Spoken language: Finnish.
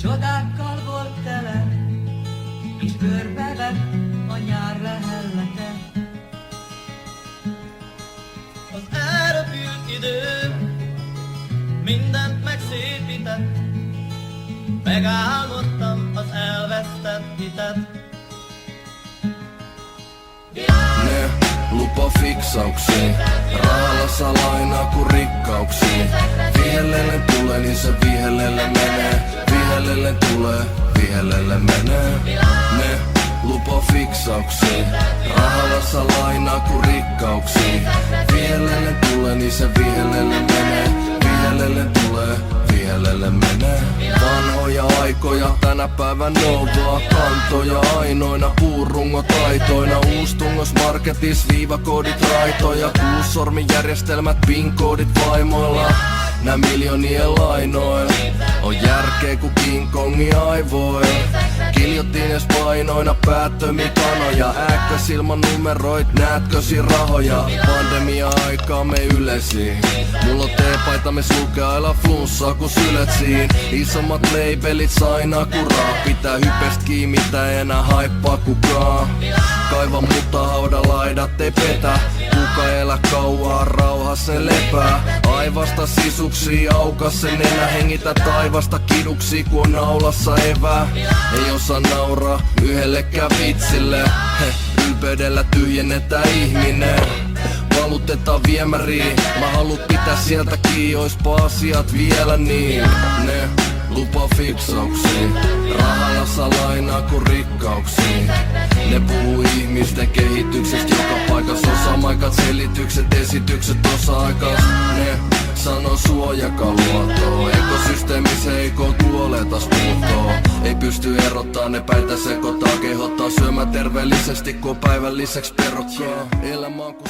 Csodákkal volt tele, és körbevett a nyár lehellete. Az elrepült idő mindent megszépített, megálmodtam az elvesztett hitet. Ne lupa fiksauksiin, rahalla saa lainaa ku rikkauksiin. Vihellelle tulee, niin se vihellelle menee. Vihellelle tulee, vihellelle menee. Ne lupa fiksauksiin, rahalla saa lainaa ku rikkauksiin. Vihellelle tulee, niin se vihellelle menee. Vihellelle tulee, vihellelle menee. Vanhoja aikoja, tänä päivän novaa kantoja ainoina puurungotaitoina. Uustungos marketis, viivakoodit raitoja. Kuusormijärjestelmät, pinkoodit vaimoilla. Nää miljoonien lainoilla on järkeä ku King Kongi aivoilla. Kiljottines painoina päättömi kanoja. Äkkös ilman numeroit, näetkösi rahoja? Pandemia-aikaa me ylesiin. Mulla on teepaita, me sukeailla flunssaa ku syletsiin. Isommat labelit sainaa ku raa. Pitää hypestä kiinni, mitä enää haippaa kukaan. Kaiva mutta hauda laidat ei petä. Kuka elä kauaa rauhassa sen lepää. Aivasta sisuksii aukas sen nenä. Hengitä taivasta kiduksi ku on naulassa evää. Ei osaa nauraa yhdellekään vitsille. Ylpeydellä tyhjennetään ihminen. Valutetaan viemäriin. Mä haluut pitää sieltä kiinni, oispa asiat vielä niin. Ne lupa fiksauksiin, rahalla saa lainaa ku rikkauksiin. Ne puhuu ihmisten kehityksestä joka paikassa. Osa-aikat, selitykset, esitykset osa-aikas. Ne sanoo suojakaluotoa. Ekosysteemis heikoon kuoletas puutoo. Ei pysty erottaa, ne päitä sekoittaa. Kehottaa syömään terveellisesti, kun päivän lisäks perokkaa. Elämä on ku